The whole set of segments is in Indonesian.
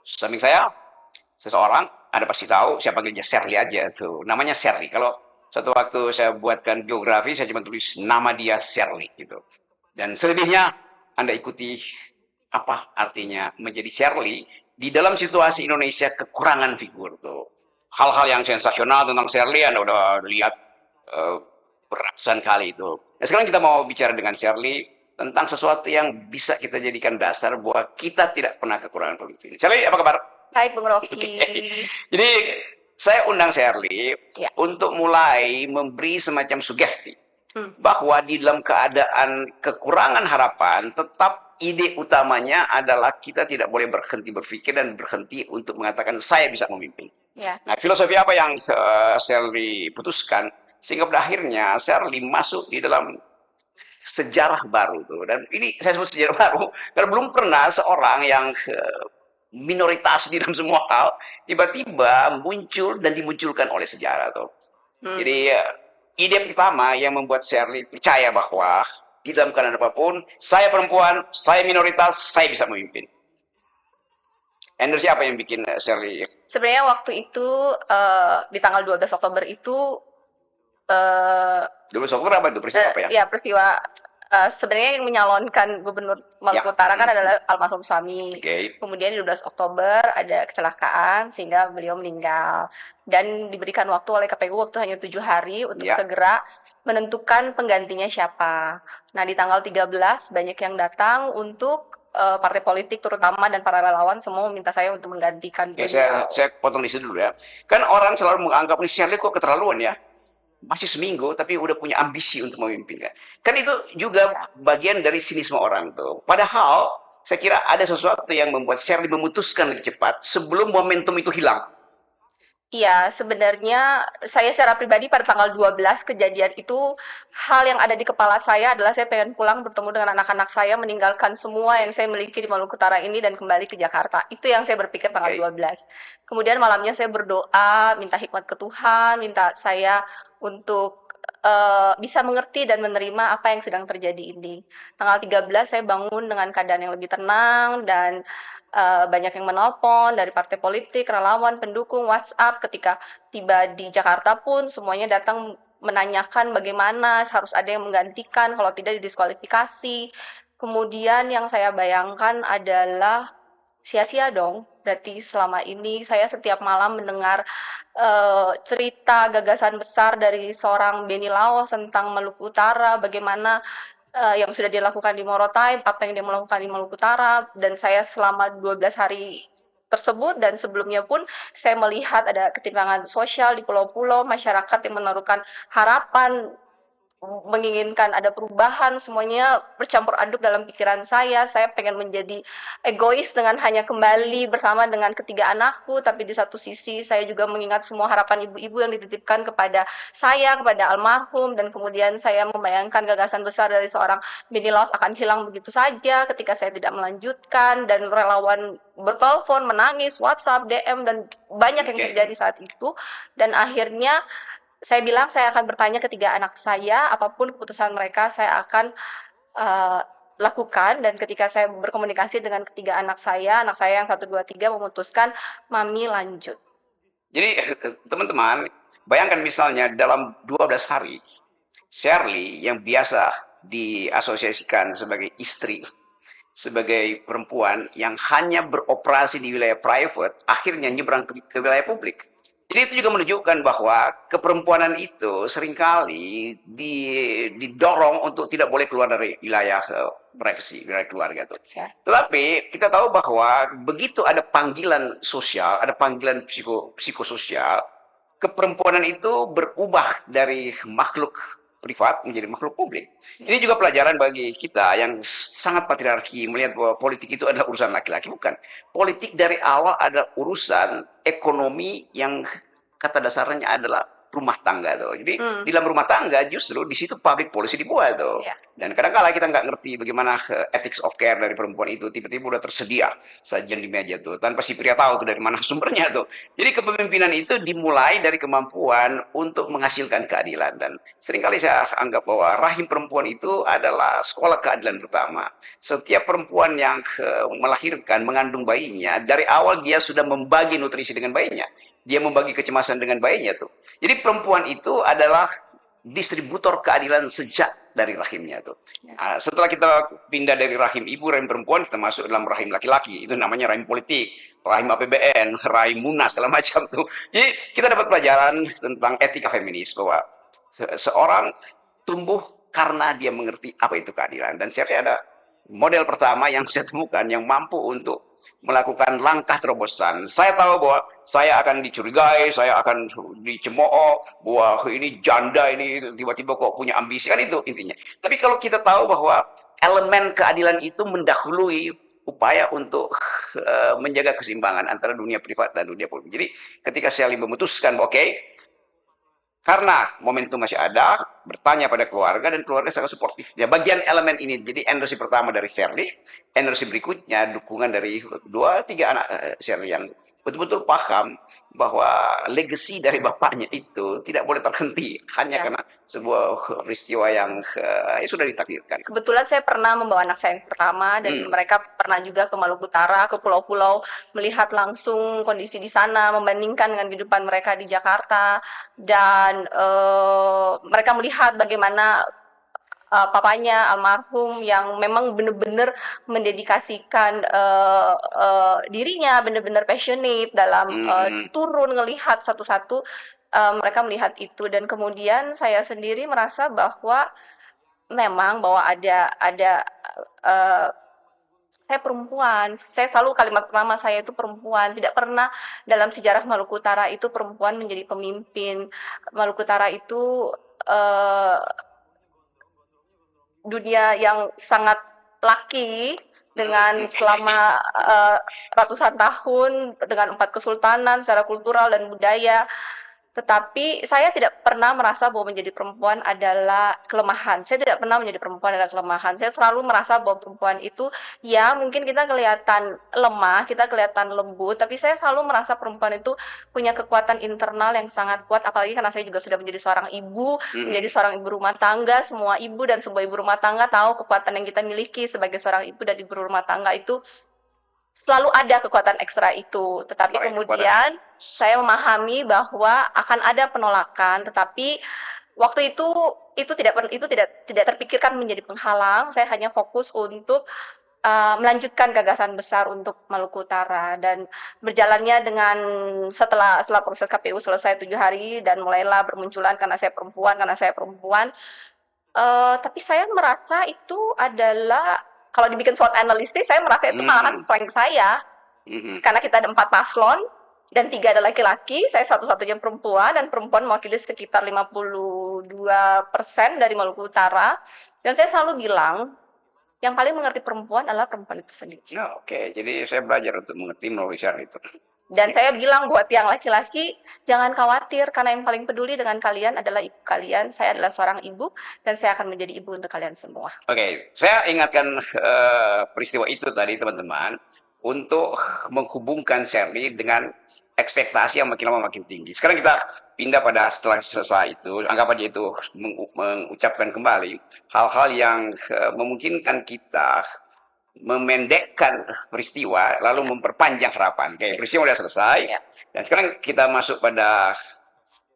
Samping saya, seseorang, Anda pasti tahu, saya panggilnya Shirley aja tuh. Namanya Shirley. Kalau suatu waktu saya buatkan biografi, saya cuma tulis nama dia Shirley gitu. Dan selebihnya Anda ikuti apa artinya menjadi Shirley di dalam situasi Indonesia kekurangan figur tuh. Hal-hal yang sensasional tentang Shirley Anda udah lihat eh, beratusan kali itu. Nah, sekarang kita mau bicara dengan Shirley tentang sesuatu yang bisa kita jadikan dasar bahwa kita tidak pernah kekurangan pemimpin. Shirley, apa kabar? Hai Bung Rocky. Jadi saya undang Shirley Ya. untuk mulai memberi semacam sugesti Hmm. bahwa di dalam keadaan kekurangan harapan, tetap ide utamanya adalah kita tidak boleh berhenti berpikir dan berhenti untuk mengatakan saya bisa memimpin. Ya. Nah, filosofi apa yang Shirley putuskan sehingga pada akhirnya Shirley masuk di dalam sejarah baru tuh. Dan ini saya sebut sejarah baru karena belum pernah seorang yang minoritas di dalam semua hal tiba-tiba muncul dan dimunculkan oleh sejarah tuh. Jadi ide pertama yang membuat Shirley percaya bahwa di dalam keadaan apapun, saya perempuan, saya minoritas, saya bisa memimpin. Ender siapa yang bikin Shirley? Sebenarnya waktu itu di tanggal 12 Oktober itu 12 Oktober apa itu peristiwa apa ya? ya peristiwa sebenarnya yang menyalonkan Gubernur Maluku Utara kan adalah almarhum suami. Oke. Kemudian di 12 Oktober ada kecelakaan sehingga beliau meninggal dan diberikan waktu oleh KPU waktu hanya 7 hari untuk Ya. segera menentukan penggantinya siapa. Nah, di tanggal 13 banyak yang datang untuk partai politik terutama dan para relawan semua meminta saya untuk menggantikan Ya, beliau. saya potong di situ dulu ya. Kan orang selalu menganggap nih Shirley kok keterlaluan ya. Masih seminggu tapi udah punya ambisi untuk memimpin kan. Kan itu juga bagian dari sinisme orang tuh. Padahal saya kira ada sesuatu yang membuat Shirley memutuskan lebih cepat sebelum momentum itu hilang. Iya, sebenarnya saya secara pribadi pada tanggal 12 kejadian itu, hal yang ada di kepala saya adalah saya pengen pulang bertemu dengan anak-anak saya, meninggalkan semua yang saya miliki di Maluku Utara ini dan kembali ke Jakarta. Itu yang saya berpikir tanggal Oke. 12. Kemudian malamnya saya berdoa, minta hikmat ke Tuhan, minta saya untuk bisa mengerti dan menerima apa yang sedang terjadi ini. Tanggal 13 saya bangun dengan keadaan yang lebih tenang dan banyak yang menelpon dari partai politik, relawan, pendukung, WhatsApp. Ketika tiba di Jakarta pun semuanya datang menanyakan bagaimana harus ada yang menggantikan, kalau tidak didiskualifikasi. Kemudian yang saya bayangkan adalah sia-sia dong. Berarti selama ini saya setiap malam mendengar cerita gagasan besar dari seorang Benny Laos tentang Maluku Utara, bagaimana yang sudah dilakukan di Morotai, apa yang dia melakukan di Maluku Utara, dan saya selama 12 hari tersebut dan sebelumnya pun saya melihat ada ketimpangan sosial di pulau-pulau, masyarakat yang menaruhkan harapan menginginkan ada perubahan, semuanya bercampur aduk dalam pikiran saya. Saya pengen menjadi egois dengan hanya kembali bersama dengan ketiga anakku, tapi di satu sisi saya juga mengingat semua harapan ibu-ibu yang dititipkan kepada saya, kepada almarhum, dan kemudian saya membayangkan gagasan besar dari seorang Benny Laos akan hilang begitu saja ketika saya tidak melanjutkan, dan relawan bertelepon, menangis, WhatsApp, DM, dan banyak yang terjadi saat itu. Dan akhirnya saya bilang saya akan bertanya ketiga anak saya, apapun keputusan mereka saya akan lakukan. Dan ketika saya berkomunikasi dengan ketiga anak saya yang 1, 2, 3 memutuskan, Mami lanjut. Jadi teman-teman, bayangkan misalnya dalam 12 hari, Shirley yang biasa diasosiasikan sebagai istri, sebagai perempuan yang hanya beroperasi di wilayah private, akhirnya nyebrang ke wilayah publik. Jadi itu juga menunjukkan bahwa keperempuanan itu seringkali didorong untuk tidak boleh keluar dari wilayah privacy, wilayah keluarga tuh. Ya. Tetapi kita tahu bahwa begitu ada panggilan sosial, ada panggilan psikososial, keperempuanan itu berubah dari makhluk privat menjadi makhluk publik. Ini juga pelajaran bagi kita yang sangat patriarki melihat bahwa politik itu adalah urusan laki-laki. Bukan. Politik dari awal ada urusan ekonomi yang kata dasarnya adalah rumah tangga tuh. Jadi Hmm. di dalam rumah tangga justru di situ public policy dibuat tuh. Ya. Dan kadang-kala kita nggak ngerti bagaimana ethics of care dari perempuan itu, tiba-tiba udah tersedia sajian di meja tuh tanpa si pria tahu tuh dari mana sumbernya tuh. Jadi kepemimpinan itu dimulai dari kemampuan untuk menghasilkan keadilan, dan seringkali saya anggap bahwa rahim perempuan itu adalah sekolah keadilan pertama. Setiap perempuan yang melahirkan, mengandung bayinya, dari awal dia sudah membagi nutrisi dengan bayinya. Dia membagi kecemasan dengan bayinya tuh. Jadi perempuan itu adalah distributor keadilan sejak dari rahimnya tuh. Nah, setelah kita pindah dari rahim ibu, rahim perempuan, kita masuk dalam rahim laki-laki. Itu namanya rahim politik, rahim APBN, rahim Munas, segala macam tuh. Jadi kita dapat pelajaran tentang etika feminis bahwa seorang tumbuh karena dia mengerti apa itu keadilan. Dan saya ada model pertama yang saya temukan yang mampu untuk melakukan langkah terobosan. Saya tahu bahwa saya akan dicurigai, saya akan dicemooh, bahwa ini janda, ini tiba-tiba kok punya ambisi, kan itu intinya. Tapi kalau kita tahu bahwa elemen keadilan itu mendahului upaya untuk menjaga keseimbangan antara dunia privat dan dunia publik. Jadi ketika Sally memutuskan, oke, karena momentum masih ada, bertanya pada keluarga, dan keluarga sangat suportif. Ya, bagian elemen ini, jadi energi pertama dari Shirley, energi berikutnya dukungan dari 2-3 anak Shirley yang betul-betul paham bahwa legacy dari bapaknya itu tidak boleh terhenti hanya Ya. karena sebuah peristiwa yang sudah ditakdirkan. Kebetulan saya pernah membawa anak saya yang pertama, dan mereka pernah juga ke Maluku Utara, ke pulau-pulau, melihat langsung kondisi di sana, membandingkan dengan kehidupan mereka di Jakarta, dan mereka melihat bagaimana papanya almarhum yang memang benar-benar mendedikasikan dirinya, benar-benar passionate dalam turun ngelihat satu-satu. Mereka melihat itu, dan kemudian saya sendiri merasa bahwa memang bahwa ada saya perempuan. Saya selalu kalimat pertama saya itu perempuan. Tidak pernah dalam sejarah Maluku Utara itu perempuan menjadi pemimpin. Maluku Utara itu dunia yang sangat laki dengan selama ratusan tahun, dengan 4 kesultanan secara kultural dan budaya. Tetapi saya tidak pernah merasa bahwa menjadi perempuan adalah kelemahan. Saya tidak pernah menjadi perempuan adalah kelemahan. Saya selalu merasa bahwa perempuan itu, ya mungkin kita kelihatan lemah, kita kelihatan lembut, tapi saya selalu merasa perempuan itu punya kekuatan internal yang sangat kuat, apalagi karena saya juga sudah menjadi seorang ibu, menjadi seorang ibu rumah tangga. Semua ibu dan sebuah ibu rumah tangga tahu kekuatan yang kita miliki sebagai seorang ibu dan ibu rumah tangga itu selalu ada kekuatan ekstra itu. Tetapi kemudian saya memahami bahwa akan ada penolakan, tetapi waktu itu tidak terpikirkan menjadi penghalang. Saya hanya fokus untuk melanjutkan gagasan besar untuk Maluku Utara, dan berjalannya dengan setelah proses KPU selesai 7 hari dan mulailah bermunculan karena saya perempuan. Tapi saya merasa itu adalah, kalau dibikin SWOT analisis, saya merasa itu malahan strength saya. Karena kita ada 4 paslon, dan 3 ada laki-laki, saya satu-satunya perempuan, dan perempuan mewakili sekitar 52% dari Maluku Utara. Dan saya selalu bilang, yang paling mengerti perempuan adalah perempuan itu sendiri. Oke, jadi saya belajar untuk mengerti melalui Shirley itu. Dan saya bilang buat yang laki-laki, jangan khawatir, karena yang paling peduli dengan kalian adalah ibu kalian. Saya adalah seorang ibu, dan saya akan menjadi ibu untuk kalian semua. Oke, saya ingatkan peristiwa itu tadi, teman-teman, untuk menghubungkan Shirley dengan ekspektasi yang makin lama makin tinggi. Sekarang kita pindah pada setelah selesai itu, anggap aja itu mengucapkan kembali hal-hal yang memungkinkan kita memendekkan peristiwa lalu memperpanjang harapan. Oke, peristiwa sudah selesai. Dan sekarang kita masuk pada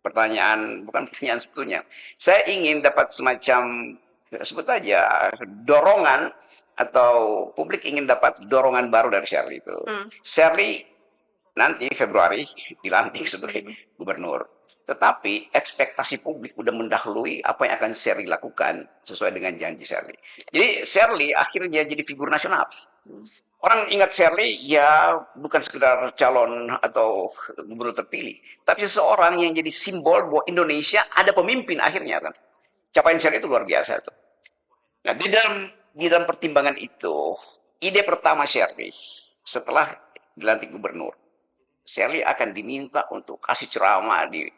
pertanyaan, bukan pertanyaan sebetulnya. Saya ingin dapat semacam, sebut aja, dorongan, atau publik ingin dapat dorongan baru dari Shirley itu. Shirley nanti Februari dilantik sebagai gubernur. Tetapi ekspektasi publik udah mendahului apa yang akan Shirley lakukan sesuai dengan janji Shirley. Jadi Shirley akhirnya jadi figur nasional. Orang ingat Shirley ya bukan sekedar calon atau gubernur terpilih, tapi seseorang yang jadi simbol bahwa Indonesia ada pemimpin akhirnya kan. Capaian Shirley itu luar biasa tuh. Nah, di dalam pertimbangan itu, ide pertama Shirley setelah dilantik gubernur, Shirley akan diminta untuk kasih ceramah di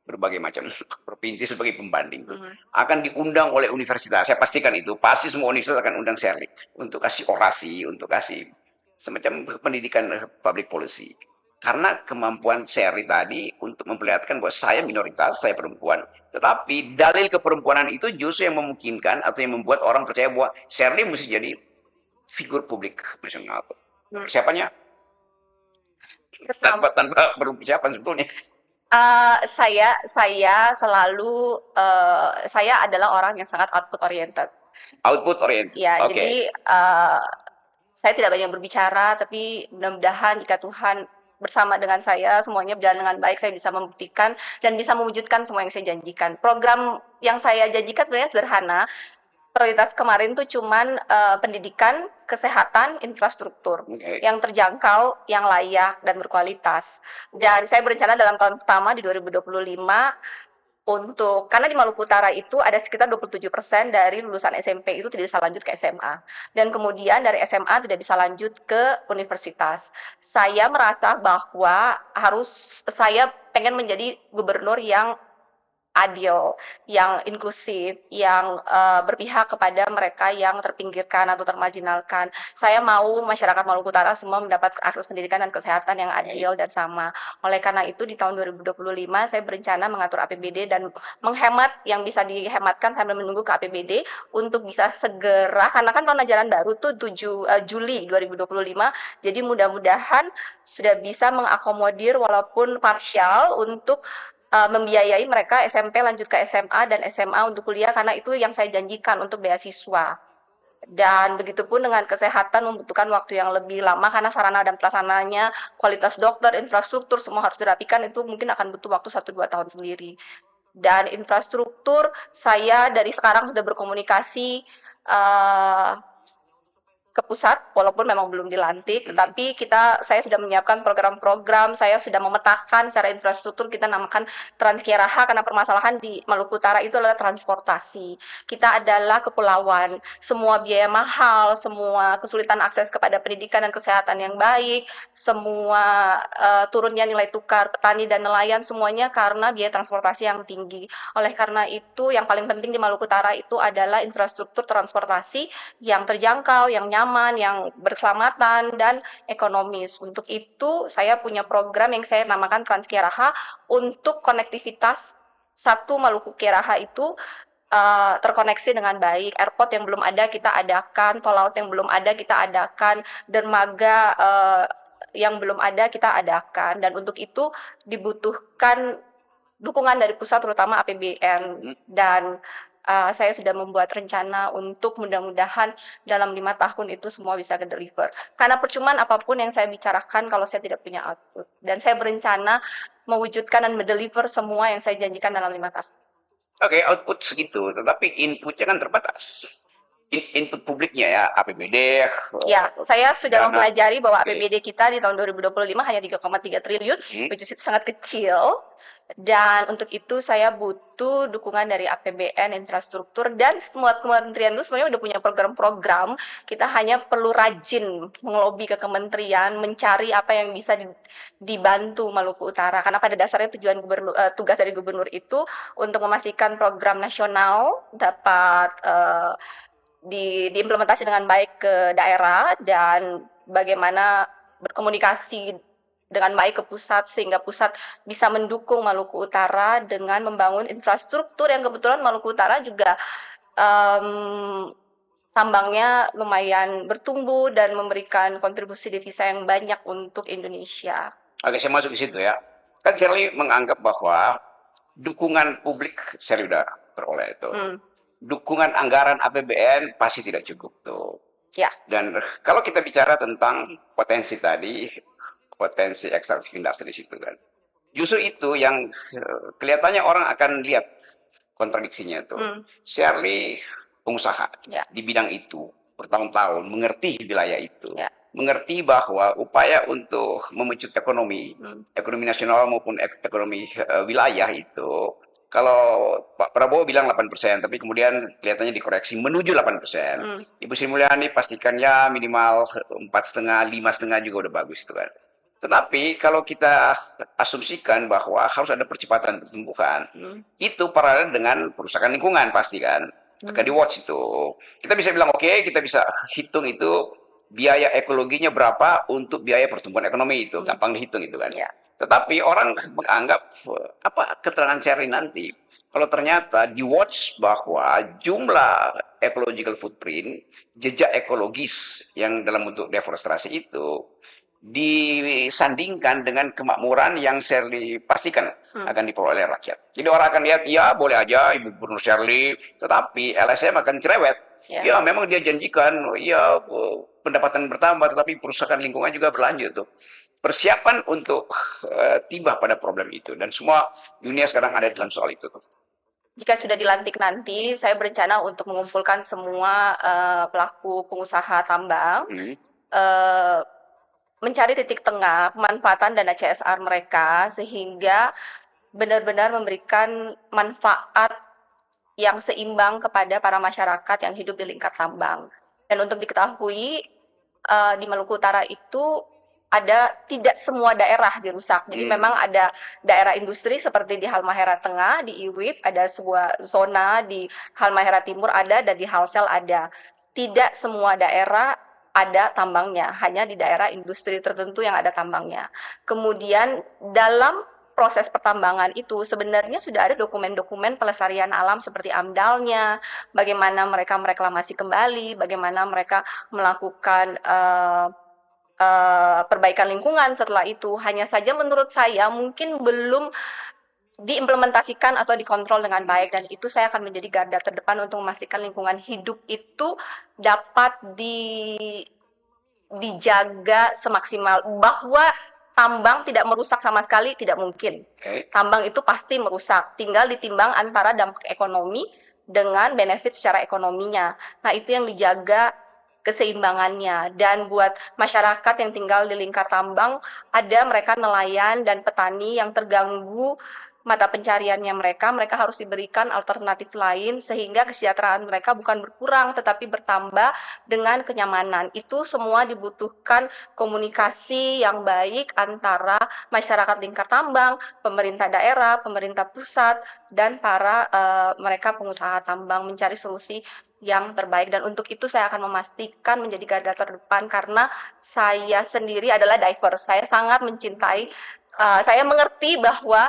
berbagai macam provinsi sebagai pembanding tuh Mhm. akan diundang oleh universitas. Saya pastikan itu pasti semua universitas akan undang Shirley untuk kasih orasi, untuk kasih semacam pendidikan public policy. Karena kemampuan Shirley tadi untuk memperlihatkan bahwa saya minoritas, saya perempuan, tetapi dalil keperempuanan itu justru yang memungkinkan atau yang membuat orang percaya bahwa Shirley mesti jadi figur publik nasional. Persiapannya Pertama, tanpa perlu persiapan sebetulnya. saya selalu saya adalah orang yang sangat output oriented. Output oriented. Ya, Oke. jadi saya tidak banyak berbicara, tapi mudah-mudahan jika Tuhan bersama dengan saya, semuanya berjalan dengan baik, saya bisa membuktikan dan bisa mewujudkan semua yang saya janjikan. Program yang saya janjikan sebenarnya sederhana. Prioritas kemarin tuh cuman pendidikan, kesehatan, infrastruktur Oke. yang terjangkau, yang layak dan berkualitas. Dan saya berencana dalam tahun pertama di 2025 karena di Maluku Utara itu ada sekitar 27% dari lulusan SMP itu tidak bisa lanjut ke SMA. Dan kemudian dari SMA tidak bisa lanjut ke universitas. Saya merasa bahwa saya pengen menjadi gubernur yang adil, yang inklusif, yang berpihak kepada mereka yang terpinggirkan atau termarginalkan. Saya mau masyarakat Maluku Utara semua mendapat akses pendidikan dan kesehatan yang adil dan sama. Oleh karena itu di tahun 2025 saya berencana mengatur APBD dan menghemat yang bisa dihematkan sambil menunggu ke APBD untuk bisa segera, karena kan tahun ajaran baru tuh 7 Juli 2025. Jadi mudah-mudahan sudah bisa mengakomodir walaupun parsial untuk membiayai mereka SMP lanjut ke SMA dan SMA untuk kuliah, karena itu yang saya janjikan untuk beasiswa. Dan begitupun dengan kesehatan membutuhkan waktu yang lebih lama karena sarana dan prasarananya, kualitas dokter, infrastruktur semua harus dirapikan, itu mungkin akan butuh waktu 1-2 tahun sendiri. Dan infrastruktur saya dari sekarang sudah berkomunikasi ke pusat, walaupun memang belum dilantik, tetapi saya sudah menyiapkan program-program, saya sudah memetakan secara infrastruktur, kita namakan Transkiaraha, karena permasalahan di Maluku Utara itu adalah transportasi. Kita adalah kepulauan, semua biaya mahal, semua kesulitan akses kepada pendidikan dan kesehatan yang baik, semua turunnya nilai tukar petani dan nelayan, semuanya karena biaya transportasi yang tinggi. Oleh karena itu, yang paling penting di Maluku Utara itu adalah infrastruktur transportasi yang terjangkau, yang nyaman, yang berkeselamatan, dan ekonomis. Untuk itu, saya punya program yang saya namakan Transkiaraha untuk konektivitas satu Maluku Kiaraha itu terkoneksi dengan baik. Airport yang belum ada kita adakan, tol laut yang belum ada kita adakan, dermaga yang belum ada kita adakan. Dan untuk itu dibutuhkan dukungan dari pusat, terutama APBN. Dan saya sudah membuat rencana untuk mudah-mudahan dalam 5 tahun itu semua bisa ke-deliver. Karena percumaan apapun yang saya bicarakan kalau saya tidak punya output. Dan saya berencana mewujudkan dan mendeliver semua yang saya janjikan dalam 5 tahun. Oke, output segitu, tetapi inputnya kan terbatas. Input publiknya ya, APBD. Ya, saya sudah dana. mempelajari bahwa Oke. APBD kita di tahun 2025 hanya 3,3 triliun, Hmm. which is itu sangat kecil. Dan untuk itu saya butuh dukungan dari APBN, infrastruktur, dan semua kementerian itu sebenarnya udah punya program-program. Kita hanya perlu rajin mengelobi ke kementerian, mencari apa yang bisa dibantu Maluku Utara. Karena pada dasarnya tugas dari gubernur itu untuk memastikan program nasional dapat diimplementasi dengan baik ke daerah, dan bagaimana berkomunikasi dengan baik ke pusat sehingga pusat bisa mendukung Maluku Utara dengan membangun infrastruktur yang kebetulan Maluku Utara juga tambangnya lumayan bertumbuh dan memberikan kontribusi devisa yang banyak untuk Indonesia. Oke, saya masuk ke situ ya. Kan Shirley menganggap bahwa dukungan publik Shirley udah peroleh itu. Dukungan anggaran APBN pasti tidak cukup tuh. Ya. Dan kalau kita bicara tentang potensi tadi, potensi ekstraktif industri di situ kan. Justru itu yang kelihatannya orang akan lihat kontradiksinya tuh. Shirley pengusaha di bidang itu bertahun-tahun, mengerti wilayah itu. Mengerti bahwa upaya untuk memecut ekonomi nasional maupun ekonomi wilayah itu, kalau Pak Prabowo bilang 8%, tapi kemudian kelihatannya dikoreksi menuju 8%. Ibu Sri Mulyani pastikan ya minimal 4,5, 5,5 juga udah bagus itu kan. Tetapi kalau kita asumsikan bahwa harus ada percepatan pertumbuhan, Hmm. itu paralel dengan perusakan lingkungan pasti kan. Akan di watch itu. Kita bisa bilang oke, kita bisa hitung itu biaya ekologinya berapa untuk biaya pertumbuhan ekonomi itu, gampang dihitung itu kan. Ya. Tetapi orang menganggap apa keterangan Sherry nanti, kalau ternyata di watch bahwa jumlah ecological footprint, jejak ekologis yang dalam bentuk deforestasi itu disandingkan dengan kemakmuran yang Shirley pastikan akan diperoleh oleh rakyat. Jadi orang akan lihat, ya boleh aja Ibu Gubernur Shirley, tetapi LSM akan cerewet. Ya. Ya memang dia janjikan, ya pendapatan bertambah, tetapi perusahaan lingkungan juga berlanjut tuh. Persiapan untuk tiba pada problem itu, dan semua dunia sekarang ada dalam soal itu tuh. Jika sudah dilantik nanti, saya berencana untuk mengumpulkan semua pelaku pengusaha tambang, mencari titik tengah pemanfaatan dana CSR mereka sehingga benar-benar memberikan manfaat yang seimbang kepada para masyarakat yang hidup di lingkar tambang. Dan untuk diketahui, di Maluku Utara itu tidak semua daerah dirusak. Jadi memang ada daerah industri seperti di Halmahera Tengah, di Iwip, ada sebuah zona di Halmahera Timur ada, dan di Halsel ada. Tidak semua daerah ada tambangnya, hanya di daerah industri tertentu yang ada tambangnya. Kemudian dalam proses pertambangan itu sebenarnya sudah ada dokumen-dokumen pelestarian alam seperti AMDAL-nya, bagaimana mereka mereklamasi kembali, bagaimana mereka melakukan perbaikan lingkungan setelah itu. Hanya saja menurut saya mungkin belum diimplementasikan atau dikontrol dengan baik, dan itu saya akan menjadi garda terdepan untuk memastikan lingkungan hidup itu dapat dijaga semaksimal, bahwa tambang tidak merusak sama sekali tidak mungkin. Tambang itu pasti merusak, tinggal ditimbang antara dampak ekonomi dengan benefit secara ekonominya. Nah, itu yang dijaga keseimbangannya. Dan buat masyarakat yang tinggal di lingkar tambang, ada mereka nelayan dan petani yang terganggu mata pencariannya mereka harus diberikan alternatif lain sehingga kesejahteraan mereka bukan berkurang tetapi bertambah dengan kenyamanan. Itu semua dibutuhkan komunikasi yang baik antara masyarakat lingkar tambang, pemerintah daerah, pemerintah pusat, dan para mereka pengusaha tambang mencari solusi yang terbaik. Dan untuk itu saya akan memastikan menjadi garda terdepan karena saya sendiri adalah diver. Saya sangat mencintai, saya mengerti bahwa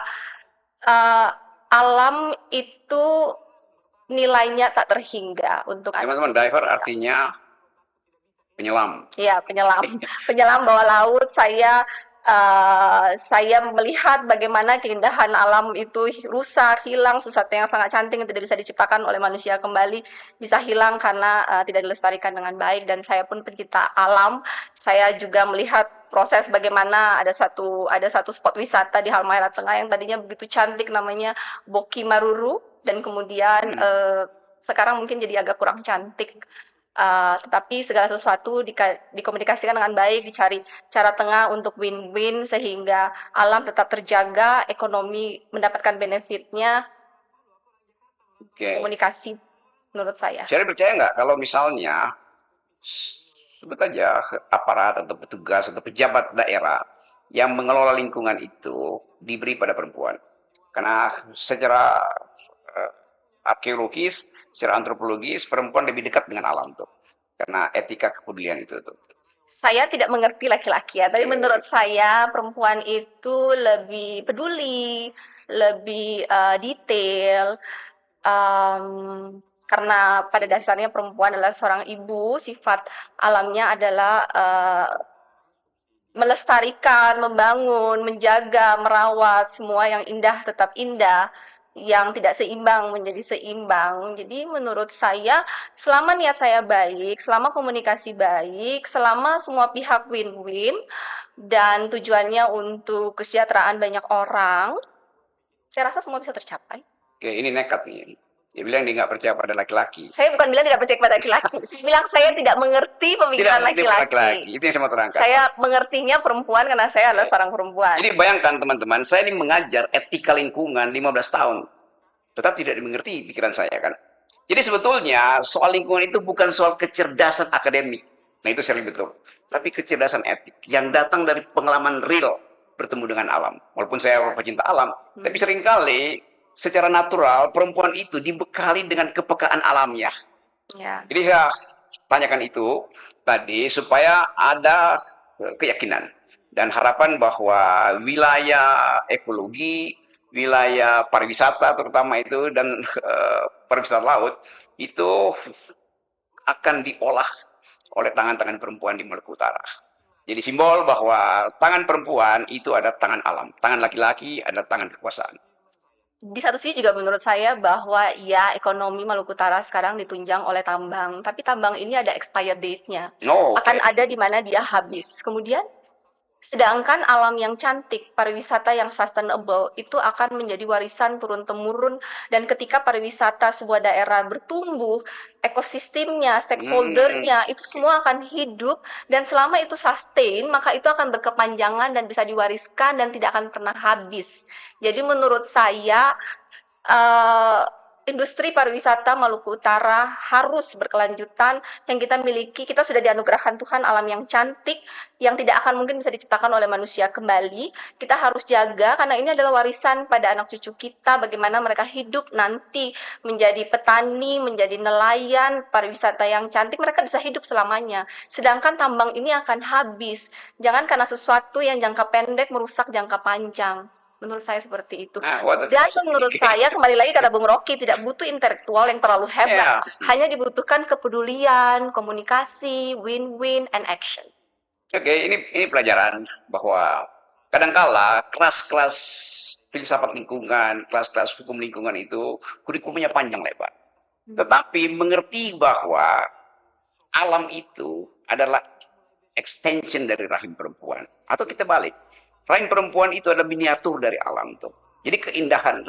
alam itu nilainya tak terhingga untuk teman-teman. Diver artinya penyelam. Ya, penyelam bawah laut. Saya melihat bagaimana keindahan alam itu rusak, hilang, sesuatu yang sangat cantik yang tidak bisa diciptakan oleh manusia kembali bisa hilang karena tidak dilestarikan dengan baik. Dan saya pun pencinta alam. Saya juga melihat proses bagaimana ada satu spot wisata di Halmahera Tengah yang tadinya begitu cantik, namanya Boki Maruru, dan kemudian sekarang mungkin jadi agak kurang cantik. Tetapi segala sesuatu dikomunikasikan dengan baik, dicari cara tengah untuk win-win sehingga alam tetap terjaga, ekonomi mendapatkan benefitnya. Komunikasi menurut saya. Saya percaya nggak kalau misalnya sebut aja aparat atau petugas atau pejabat daerah yang mengelola lingkungan itu diberi pada perempuan, karena secara arkeologis, secara antropologis perempuan lebih dekat dengan alam tuh, karena etika kepedulian itu tuh. Saya tidak mengerti laki-laki ya, tapi menurut saya perempuan itu lebih peduli, lebih detail, karena pada dasarnya perempuan adalah seorang ibu, sifat alamnya adalah melestarikan, membangun, menjaga, merawat semua yang indah tetap indah, yang tidak seimbang menjadi seimbang. Jadi menurut saya, selama niat saya baik, selama komunikasi baik, selama semua pihak win-win, dan tujuannya untuk kesejahteraan banyak orang, saya rasa semua bisa tercapai. Oke, ini nekat nih. Dia bilang dia nggak percaya pada laki-laki. Saya bukan bilang tidak percaya pada laki-laki. Saya bilang saya tidak mengerti pemikiran laki-laki. Itu yang saya mau terangkan. Saya mengertinya perempuan karena saya adalah seorang perempuan. Jadi bayangkan teman-teman, saya ini mengajar etika lingkungan 15 tahun. Tetap tidak dimengerti pikiran saya kan. Jadi sebetulnya soal lingkungan itu bukan soal kecerdasan akademik. Nah itu Shirley betul. Tapi kecerdasan etik yang datang dari pengalaman real bertemu dengan alam. Walaupun saya pecinta alam, tapi seringkali secara natural perempuan itu dibekali dengan kepekaan alamnya. Ya. Jadi saya tanyakan itu tadi supaya ada keyakinan dan harapan bahwa wilayah ekologi, wilayah pariwisata terutama itu dan pariwisata laut itu akan diolah oleh tangan-tangan perempuan di Maluku Utara. Jadi simbol bahwa tangan perempuan itu ada tangan alam, tangan laki-laki ada tangan kekuasaan. Di satu sisi juga menurut saya bahwa ya ekonomi Maluku Utara sekarang ditunjang oleh tambang, tapi tambang ini ada expired date-nya. Oh, Akan okay. ada di mana dia habis. Kemudian sedangkan alam yang cantik, pariwisata yang sustainable itu akan menjadi warisan turun-temurun, dan ketika pariwisata sebuah daerah bertumbuh, ekosistemnya, stakeholder-nya itu semua akan hidup, dan selama itu sustain, maka itu akan berkepanjangan dan bisa diwariskan dan tidak akan pernah habis. Jadi menurut saya industri pariwisata Maluku Utara harus berkelanjutan. Yang kita miliki, kita sudah dianugerahkan Tuhan alam yang cantik, yang tidak akan mungkin bisa diciptakan oleh manusia kembali. Kita harus jaga, karena ini adalah warisan pada anak cucu kita, bagaimana mereka hidup nanti menjadi petani, menjadi nelayan, pariwisata yang cantik, mereka bisa hidup selamanya. Sedangkan tambang ini akan habis. Jangan karena sesuatu yang jangka pendek merusak jangka panjang. Menurut saya seperti itu. Dan menurut saya, kembali lagi kata Bung Rocky, tidak butuh intelektual yang terlalu hebat. Hanya dibutuhkan kepedulian, komunikasi, win-win, and action. Oke, ini pelajaran bahwa kadangkala kelas-kelas filsafat lingkungan, kelas-kelas hukum lingkungan itu kurikulumnya panjang lebar. Tetapi mengerti bahwa alam itu adalah extension dari rahim perempuan. Atau kita balik, rahim perempuan itu adalah miniatur dari alam tuh. Jadi keindahan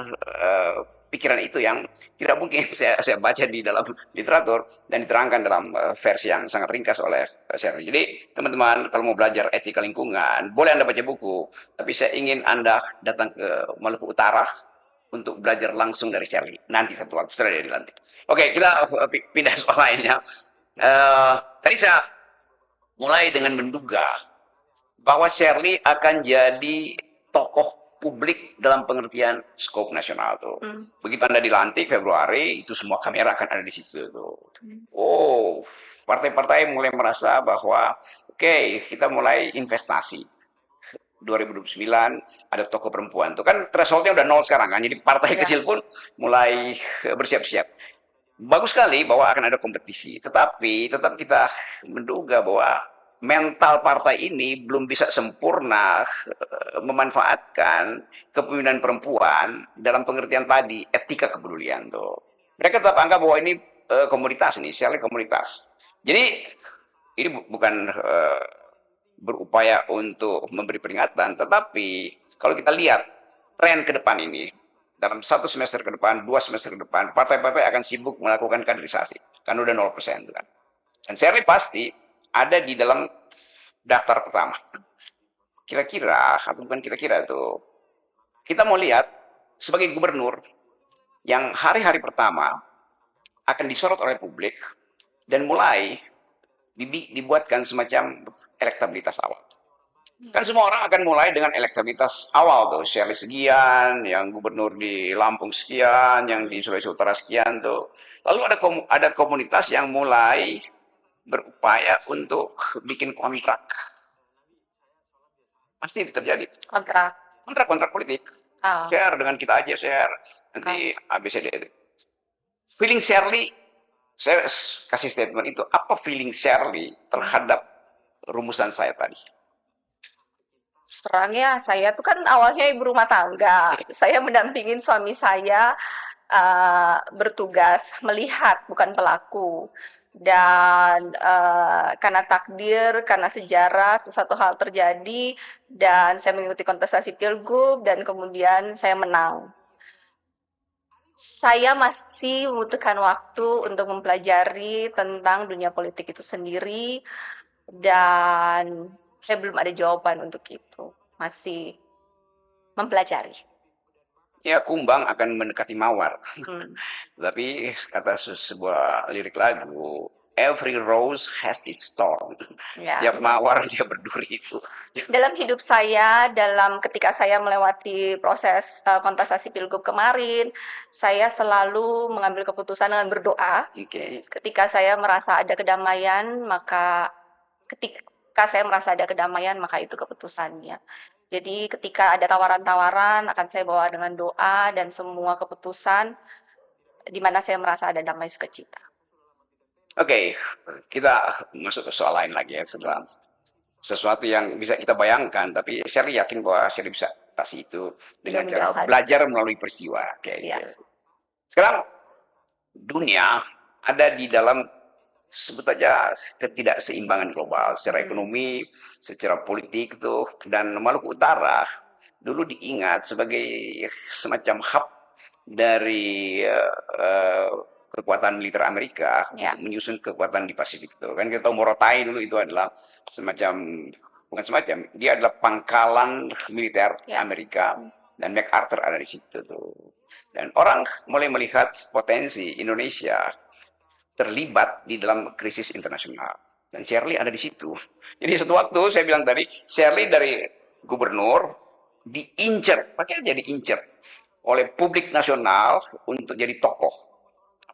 pikiran itu yang tidak mungkin saya baca di dalam literatur dan diterangkan dalam versi yang sangat ringkas oleh Shirley. Jadi teman-teman kalau mau belajar etika lingkungan, boleh Anda baca buku, tapi saya ingin Anda datang ke Maluku Utara untuk belajar langsung dari Shirley. Nanti satu waktu setelah dia dilantik. Oke, kita pindah soal lainnya. Tadi saya mulai dengan menduga bahwa Shirley akan jadi tokoh publik dalam pengertian skop nasional tuh. Begitu Anda dilantik Februari, itu semua kamera akan ada di situ tuh. Oh, partai-partai mulai merasa bahwa oke, kita mulai investasi. 2029 ada tokoh perempuan tuh kan thresholdnya udah 0 sekarang kan, jadi partai kecil pun mulai bersiap-siap. Bagus sekali bahwa akan ada kompetisi, tetapi tetap kita menduga bahwa mental partai ini belum bisa sempurna memanfaatkan kepemimpinan perempuan dalam pengertian tadi etika kepedulian tuh. Mereka tetap anggap bahwa ini komunitas nih, Shirley komunitas. Jadi ini bukan berupaya untuk memberi peringatan, tetapi kalau kita lihat tren ke depan ini, dalam 1 semester ke depan, 2 semester ke depan, partai-partai akan sibuk melakukan kaderisasi. Kan udah 0% itu kan. Dan Shirley pasti ada di dalam daftar pertama. Kira-kira, atau bukan kira-kira tuh, kita mau lihat sebagai gubernur yang hari-hari pertama akan disorot oleh publik dan mulai dibuatkan semacam elektabilitas awal. Kan semua orang akan mulai dengan elektabilitas awal tuh, Shirley sekian, yang gubernur di Lampung sekian, yang di Sulawesi Utara sekian tuh. Lalu ada komunitas yang mulai berupaya untuk bikin kontrak. Pasti itu terjadi. Kontrak politik. Share dengan kita aja, share. Nanti ABCD itu. Feeling Shirley, saya kasih statement itu, apa feeling Shirley terhadap rumusan saya tadi? Terangnya, saya tuh kan awalnya ibu rumah tangga. Saya mendampingin suami saya bertugas melihat, bukan pelaku. Dan karena takdir, karena sejarah, sesuatu hal terjadi, dan saya mengikuti kontestasi Pilgub, dan kemudian saya menang. Saya masih membutuhkan waktu untuk mempelajari tentang dunia politik itu sendiri, dan saya belum ada jawaban untuk itu. Masih mempelajari. Ya, kumbang akan mendekati mawar. Tapi kata sebuah lirik lagu, every rose has its thorn. Ya. Setiap mawar dia berduri itu. Dalam hidup saya, ketika saya melewati proses kontestasi Pilgub kemarin, saya selalu mengambil keputusan dengan berdoa. Oke. Ketika saya merasa ada kedamaian, maka itu keputusannya. Jadi ketika ada tawaran-tawaran, akan saya bawa dengan doa dan semua keputusan di mana saya merasa ada damai sukacita. Oke, kita masuk ke soal lain lagi ya, setelah sesuatu yang bisa kita bayangkan, tapi Shirley yakin bahwa Shirley bisa atasi itu dengan cara Mudah-mudahan. belajar melalui peristiwa. Oke. Ya. Sekarang dunia ada di dalam sebut aja ketidakseimbangan global secara ekonomi, secara politik tuh, dan Maluku Utara dulu diingat sebagai semacam hub dari kekuatan militer Amerika Ya. untuk menyusun kekuatan di Pasifik itu. Kan kita tahu Morotai dulu itu adalah dia adalah pangkalan militer Ya. Amerika, dan MacArthur ada di situ tuh. Dan orang mulai melihat potensi Indonesia terlibat di dalam krisis internasional. Dan Shirley ada di situ. Jadi suatu waktu saya bilang tadi, Shirley dari gubernur diincer, pakai aja diincer oleh publik nasional untuk jadi tokoh.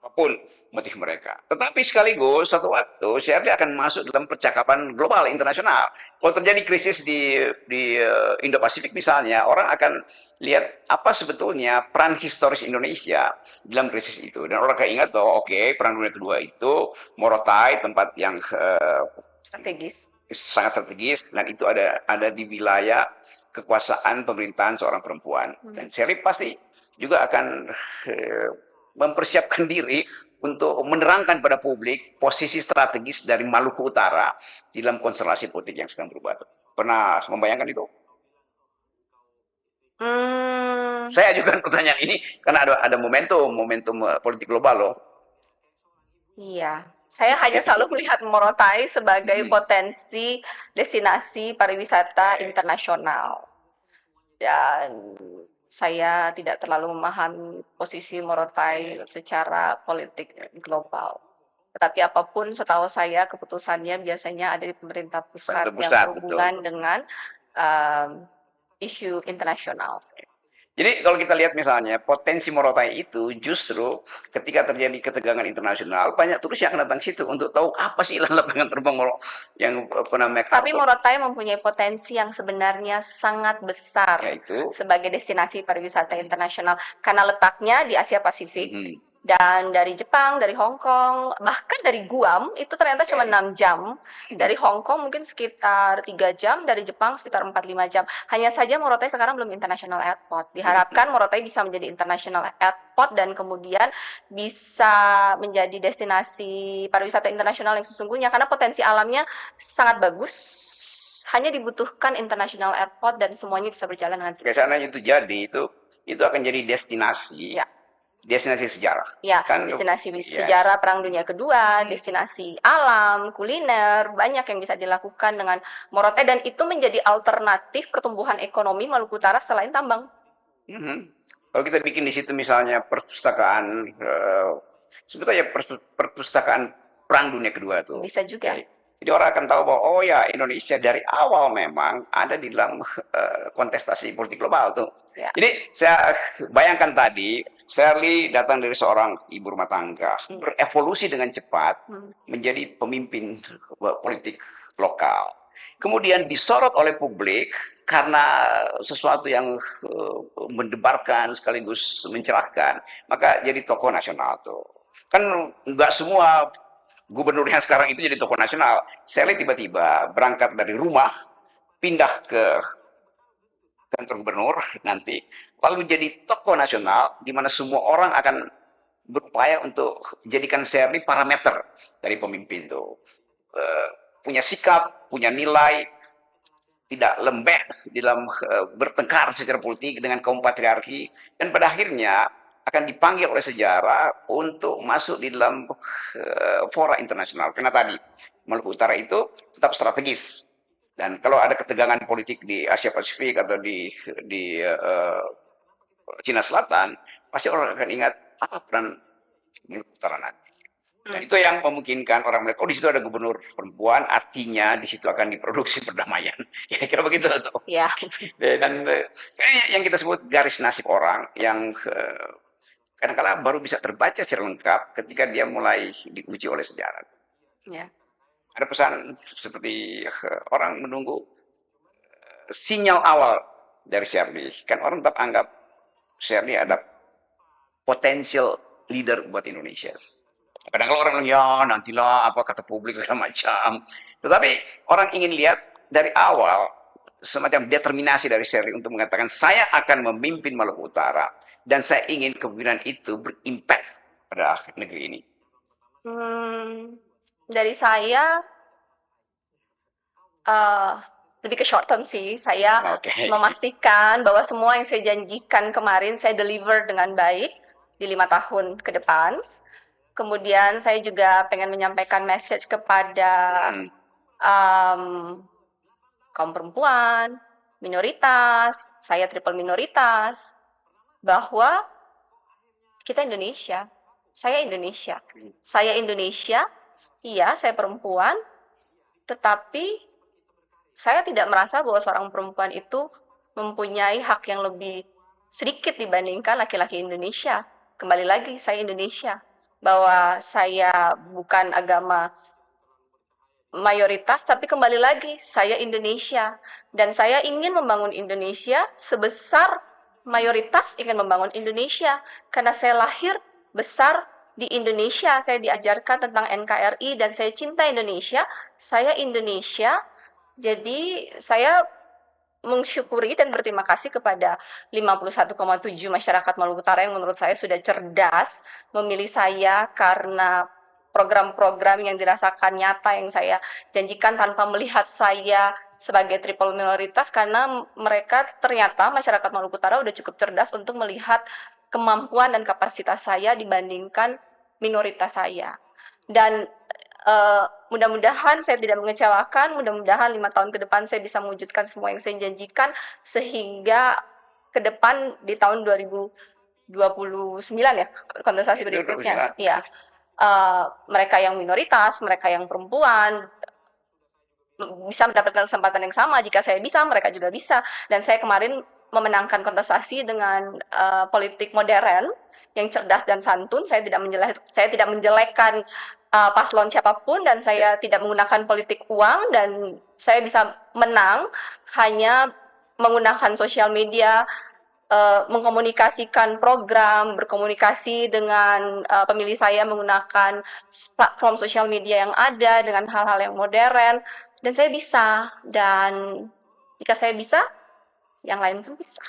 Apapun motif mereka. Tetapi sekaligus satu waktu Shirley akan masuk dalam percakapan global internasional. Kalau terjadi krisis di Indo-Pasifik misalnya, orang akan lihat apa sebetulnya peran historis Indonesia dalam krisis itu. Dan orang akan ingat bahwa Perang Dunia Kedua itu Morotai, tempat yang Strategis. sangat strategis, dan itu ada di wilayah kekuasaan pemerintahan seorang perempuan. Dan Shirley pasti juga akan mempersiapkan diri untuk menerangkan pada publik posisi strategis dari Maluku Utara di dalam konstelasi politik yang sedang berubah. Pernah membayangkan itu? Saya ajukan pertanyaan ini karena ada momentum politik global loh. Iya, saya hanya selalu melihat Morotai sebagai potensi destinasi pariwisata internasional. Dan saya tidak terlalu memahami posisi Morotai secara politik global. Tetapi apapun setahu saya keputusannya biasanya ada di pemerintah pusat yang berhubungan dengan isu internasional. Jadi kalau kita lihat misalnya potensi Morotai itu justru ketika terjadi ketegangan internasional, banyak turis yang akan datang situ untuk tahu apa sih lapangan terbang yang pernah MacArthur. Tapi Morotai mempunyai potensi yang sebenarnya sangat besar Yaitu sebagai destinasi pariwisata internasional karena letaknya di Asia Pasifik. Dan dari Jepang, dari Hong Kong, bahkan dari Guam itu ternyata cuma 6 jam. Dari Hong Kong mungkin sekitar 3 jam, dari Jepang sekitar 4-5 jam. Hanya saja Morotai sekarang belum international airport. Diharapkan Morotai bisa menjadi international airport dan kemudian bisa menjadi destinasi pariwisata internasional yang sesungguhnya karena potensi alamnya sangat bagus. Hanya dibutuhkan international airport dan semuanya bisa berjalan dengan seperti biasanya itu akan jadi destinasi. Ya. Destinasi sejarah. Ya, kan, destinasi sejarah Perang Dunia Kedua, destinasi alam, kuliner, banyak yang bisa dilakukan dengan Morotai dan itu menjadi alternatif pertumbuhan ekonomi Maluku Utara selain tambang. Kalau kita bikin di situ misalnya perpustakaan, sebetulnya perpustakaan Perang Dunia Kedua tuh. Bisa juga. Jadi orang akan tahu bahwa Indonesia dari awal memang ada di dalam kontestasi politik global tuh. Ya. Jadi saya bayangkan tadi, Shirley datang dari seorang ibu rumah tangga, berevolusi dengan cepat menjadi pemimpin politik lokal. Kemudian disorot oleh publik karena sesuatu yang mendebarkan sekaligus mencerahkan, maka jadi tokoh nasional tuh. Kan nggak semua gubernur yang sekarang itu jadi tokoh nasional. Shirley tiba-tiba berangkat dari rumah, pindah ke kantor gubernur nanti, lalu jadi tokoh nasional, di mana semua orang akan berupaya untuk jadikan Shirley parameter dari pemimpin itu. Punya sikap, punya nilai, tidak lembek di dalam bertengkar secara politik dengan kaum patriarki, dan pada akhirnya akan dipanggil oleh sejarah untuk masuk di dalam fora internasional. Karena tadi Maluku Utara itu tetap strategis. Dan kalau ada ketegangan politik di Asia Pasifik atau di Cina Selatan, pasti orang akan ingat apa peran Maluku Utara nanti. Dan itu yang memungkinkan orang melihat, oh di situ ada gubernur perempuan, artinya di situ akan diproduksi perdamaian. Kira-kira begitu tuh. Ya. Dan kayaknya yang kita sebut garis nasib orang yang kadang-kala baru bisa terbaca secara lengkap ketika dia mulai diuji oleh sejarah. Ya. Ada pesan seperti orang menunggu sinyal awal dari Shirley. Kan orang tetap anggap Shirley ada potensial leader buat Indonesia. Kadang kalau orang bilang, ya nantilah apa kata publik segala macam. Tetapi orang ingin lihat dari awal semacam determinasi dari Shirley untuk mengatakan saya akan memimpin Maluku Utara dan saya ingin kepemimpinan itu berimpact pada negeri ini. Dari saya lebih ke short term sih. Saya memastikan bahwa semua yang saya janjikan kemarin saya deliver dengan baik di 5 tahun ke depan. Kemudian saya juga pengen menyampaikan message kepada kaum perempuan, minoritas, saya triple minoritas, bahwa kita Indonesia, saya Indonesia. Saya Indonesia, iya saya perempuan, tetapi saya tidak merasa bahwa seorang perempuan itu mempunyai hak yang lebih sedikit dibandingkan laki-laki Indonesia. Kembali lagi, saya Indonesia. Bahwa saya bukan agama mayoritas, tapi kembali lagi, saya Indonesia. Dan saya ingin membangun Indonesia sebesar mayoritas ingin membangun Indonesia. Karena saya lahir besar di Indonesia, saya diajarkan tentang NKRI dan saya cinta Indonesia. Saya Indonesia, jadi saya mensyukuri dan berterima kasih kepada 51,7 masyarakat Maluku Utara yang menurut saya sudah cerdas memilih saya karena program-program yang dirasakan nyata yang saya janjikan tanpa melihat saya sebagai triple minoritas, karena mereka ternyata masyarakat Maluku Utara udah cukup cerdas untuk melihat kemampuan dan kapasitas saya dibandingkan minoritas saya. Dan mudah-mudahan saya tidak mengecewakan, mudah-mudahan 5 tahun ke depan saya bisa mewujudkan semua yang saya janjikan, sehingga ke depan di tahun 2029 ya, kontestasi berikutnya, ya, mereka yang minoritas, mereka yang perempuan, bisa mendapatkan kesempatan yang sama. Jika saya bisa, mereka juga bisa. Dan saya kemarin memenangkan kontestasi dengan politik modern, yang cerdas dan santun. Saya tidak menjelekkan paslon siapapun, dan saya tidak menggunakan politik uang, dan saya bisa menang hanya menggunakan sosial media, mengkomunikasikan program, berkomunikasi dengan pemilih saya menggunakan platform sosial media yang ada dengan hal-hal yang modern, dan saya bisa. Dan jika saya bisa, yang lain pun bisa.